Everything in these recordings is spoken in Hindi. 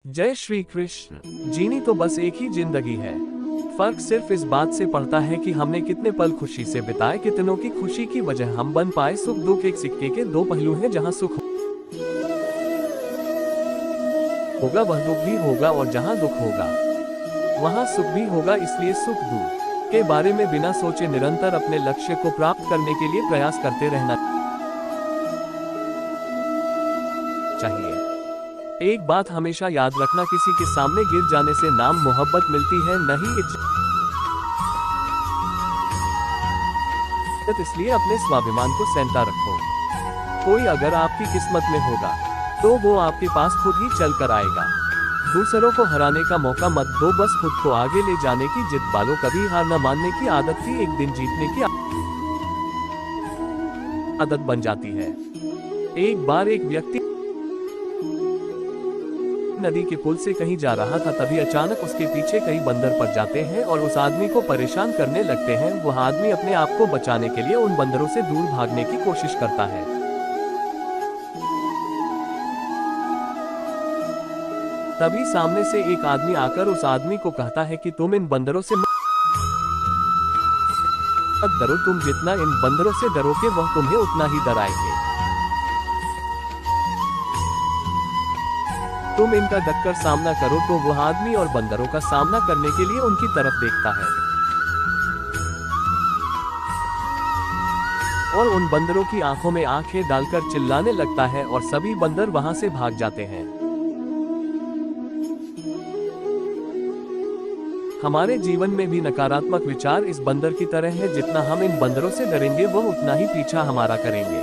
जय श्री कृष्ण। जीनी तो बस एक ही जिंदगी है। फर्क सिर्फ इस बात से पड़ता है कि हमने कितने पल खुशी से बिताए, कितनों की खुशी की वजह हम बन पाए। सुख दुख एक सिक्के के दो पहलू हैं, जहाँ सुख होगा वह दुख भी होगा, और जहाँ दुख होगा वहाँ सुख भी होगा। इसलिए सुख दुख के बारे में बिना सोचे निरंतर अपने लक्ष्य को प्राप्त करने के लिए प्रयास करते रहना चाहिए। एक बात हमेशा याद रखना, किसी के सामने गिर जाने से नाम मोहब्बत मिलती है, नहीं इज्जत। इसलिए अपने स्वाभिमान को सेंटा रखो। कोई अगर आपकी किस्मत में होगा तो वो आपके पास खुद ही चल कर आएगा। दूसरों को हराने का मौका मत दो, बस खुद को आगे ले जाने की जिद पालो। कभी हार न मानने की आदत थी, एक दिन जीतने की आदत बन जाती है। एक बार एक व्यक्ति नदी के पुल से कहीं जा रहा था, तभी अचानक उसके पीछे कई बंदर पड़ जाते हैं और उस आदमी को परेशान करने लगते हैं। वह आदमी अपने आप को बचाने के लिए उन बंदरों से दूर भागने की कोशिश करता है। तभी सामने से एक आदमी आकर उस आदमी को कहता है कि तुम इन बंदरों से मत डरो, तुम जितना इन बंदरों से डरोगे वह तुम्हें उतना ही डराएंगे। तुम इनका डटकर सामना करो। तो वह आदमी और बंदरों का सामना करने के लिए उनकी तरफ देखता है और उन बंदरों की आंखों में आंखें डालकर चिल्लाने लगता है और सभी बंदर वहां से भाग जाते हैं। हमारे जीवन में भी नकारात्मक विचार इस बंदर की तरह है, जितना हम इन बंदरों से डरेंगे वह उतना ही पीछा हमारा करेंगे।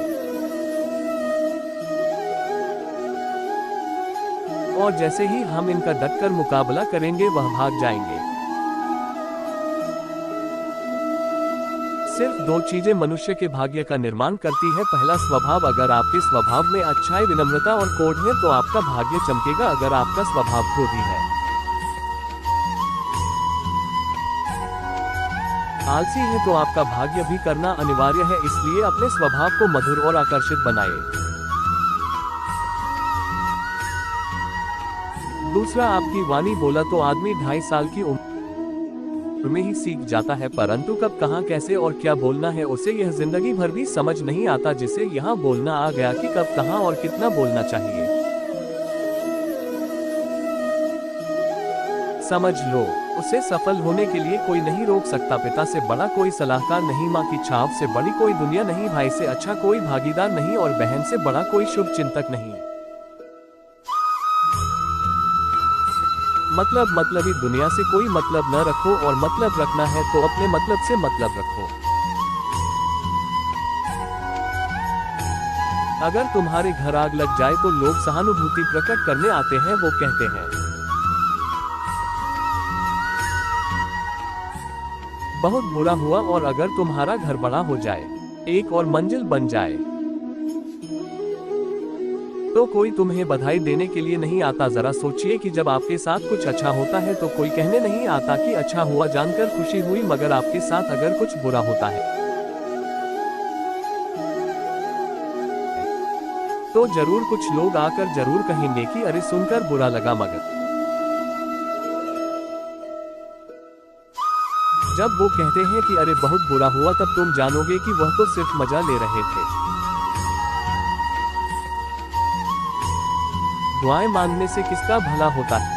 और जैसे ही हम इनका डटकर मुकाबला करेंगे वह भाग जाएंगे। सिर्फ दो चीजें मनुष्य के भाग्य का निर्माण करती है। पहला, स्वभाव। अगर आपके स्वभाव में अच्छाई, विनम्रता और क्रोध है तो आपका भाग्य चमकेगा। अगर आपका स्वभाव क्रोधी है, आलसी है तो आपका भाग्य भी करना अनिवार्य है। इसलिए अपने स्वभाव को मधुर और आकर्षित बनाएं। दूसरा, आपकी वाणी। बोला तो आदमी 2.5 साल की उम्र में ही सीख जाता है, परंतु कब, कहां, कैसे और क्या बोलना है उसे यह जिंदगी भर भी समझ नहीं आता। जिसे यहाँ बोलना आ गया कि कब, कहां और कितना बोलना चाहिए, समझ लो, उसे सफल होने के लिए कोई नहीं रोक सकता। पिता से बड़ा कोई सलाहकार नहीं, माँ की छाव से बड़ी कोई दुनिया नहीं, भाई से अच्छा कोई भागीदार नहीं और बहन से बड़ा कोई शुभ चिंतक नहीं। मतलबी दुनिया से कोई मतलब न रखो, और मतलब रखना है तो अपने मतलब से मतलब रखो। अगर तुम्हारे घर आग लग जाए तो लोग सहानुभूति प्रकट करने आते हैं। वो कहते हैं बहुत बुरा हुआ, और अगर तुम्हारा घर बड़ा हो जाए, एक और मंजिल बन जाए, तो कोई तुम्हें बधाई देने के लिए नहीं आता। जरा सोचिए कि जब आपके साथ कुछ अच्छा होता है तो कोई कहने नहीं आता कि अच्छा हुआ, जानकर खुशी हुई। मगर आपके साथ अगर कुछ बुरा होता है तो जरूर कुछ लोग आकर जरूर कहेंगे कि अरे सुनकर बुरा लगा। मगर जब वो कहते हैं कि अरे बहुत बुरा हुआ, तब तुम जानोगे कि वह तो सिर्फ मजा ले रहे थे। दुआएं मांगने से किसका भला होता है?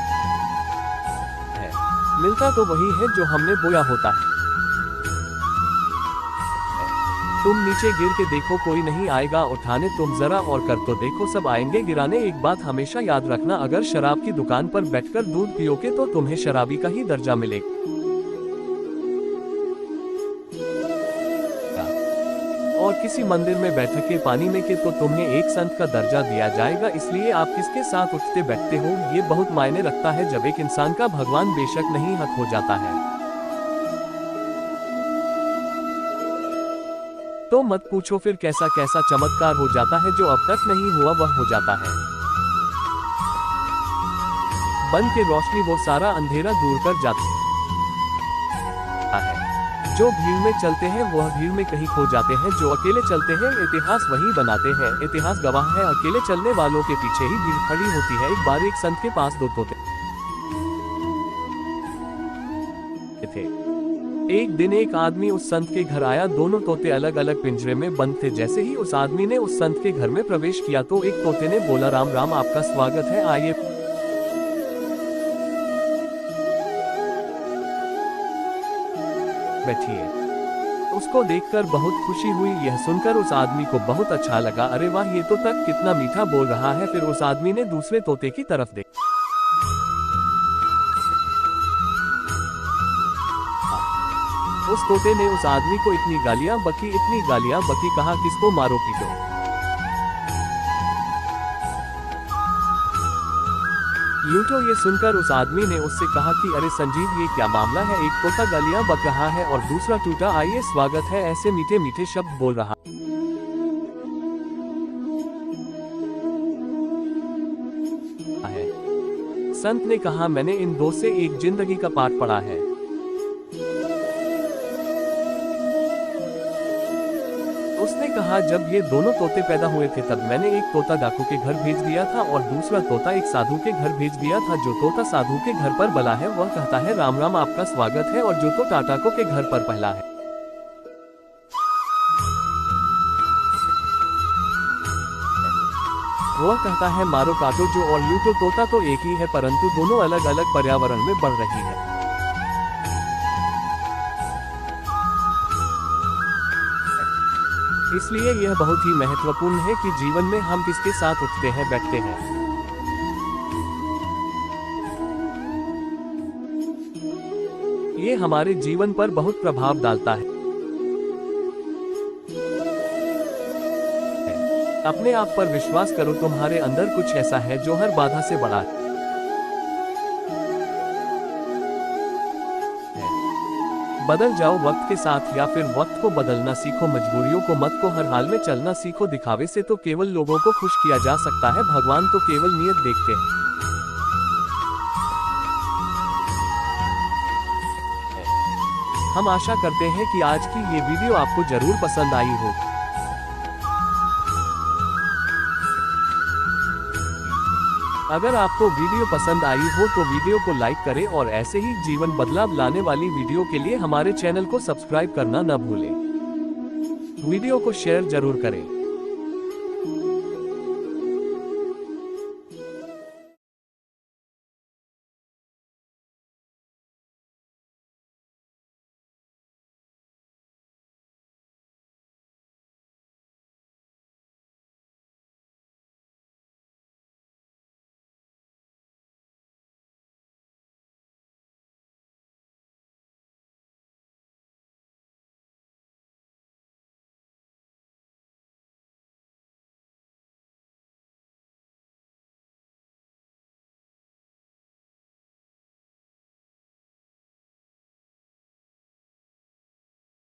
मिलता तो वही है जो हमने बोया होता है। तुम नीचे गिर के देखो, कोई नहीं आएगा उठाने। तुम जरा और कर तो देखो, सब आएंगे गिराने। एक बात हमेशा याद रखना, अगर शराब की दुकान पर बैठकर दूध पियोगे तो तुम्हें शराबी का ही दर्जा मिलेगा, और किसी मंदिर में बैठक के पानी में के तो तुम्हें एक संत का दर्जा दिया जाएगा। इसलिए आप किसके साथ उठते बैठते हो ये बहुत मायने रखता है। जब एक इंसान का भगवान बेशक नहीं हक हो जाता है तो मत पूछो फिर कैसा कैसा चमत्कार हो जाता है। जो अब तक नहीं हुआ वह हो जाता है। बन के रोशनी वो सारा अंधेरा दूर कर जाता है। जो भीड़ में चलते हैं वह भीड़ में कहीं खो जाते हैं, जो अकेले चलते हैं इतिहास वही बनाते हैं। इतिहास गवाह है, अकेले चलने वालों के पीछे ही भीड़ खड़ी होती है। एक बार एक संत के पास 2 तोते थे। एक दिन एक आदमी उस संत के घर आया। दोनों तोते अलग अलग पिंजरे में बंद थे। जैसे ही उस आदमी ने उस संत के घर में प्रवेश किया तो एक तोते ने बोला, राम राम, आपका स्वागत है, आइए बैठिए। उसको देखकर बहुत खुशी हुई। यह सुनकर उस आदमी को बहुत अच्छा लगा। अरे वाह, ये तोता कितना मीठा बोल रहा है। फिर उस आदमी ने दूसरे तोते की तरफ देखा। उस तोते ने उस आदमी को इतनी गालियां बकी, कहा किसको मारो पीटो। लूटो। ये सुनकर उस आदमी ने उससे कहा कि अरे संजीव, ये क्या मामला है? एक तोता गालियां बक रहा है और दूसरा टूटा आइए स्वागत है ऐसे मीठे मीठे शब्द बोल रहा है। संत ने कहा, मैंने इन 2 से एक जिंदगी का पाठ पढ़ा है। उसने कहा, जब ये दोनों तोते पैदा हुए थे तब मैंने एक तोता डाकू के घर भेज दिया था और दूसरा तोता एक साधु के घर भेज दिया था। जो तोता साधु के घर पर बला है वह कहता है राम राम, आपका स्वागत है, और जो तोता टाको के घर पर पहला है वह कहता है मारो काटो। जो और लूटो। तोता तो एक ही है परंतु दोनों अलग अलग पर्यावरण में बढ़ रही है। इसलिए यह बहुत ही महत्वपूर्ण है कि जीवन में हम किसके साथ उठते हैं बैठते हैं। ये हमारे जीवन पर बहुत प्रभाव डालता है। अपने आप पर विश्वास करो, तुम्हारे अंदर कुछ ऐसा है जो हर बाधा से बड़ा है। बदल जाओ वक्त के साथ या फिर वक्त को बदलना सीखो। मजबूरियों को मत को, हर हाल में चलना सीखो। दिखावे से तो केवल लोगों को खुश किया जा सकता है, भगवान तो केवल नियत देखते हैं। हम आशा करते हैं कि आज की ये वीडियो आपको जरूर पसंद आई हो। अगर आपको वीडियो पसंद आई हो तो वीडियो को लाइक करें और ऐसे ही जीवन बदलाव लाने वाली वीडियो के लिए हमारे चैनल को सब्सक्राइब करना न भूलें। वीडियो को शेयर जरूर करें।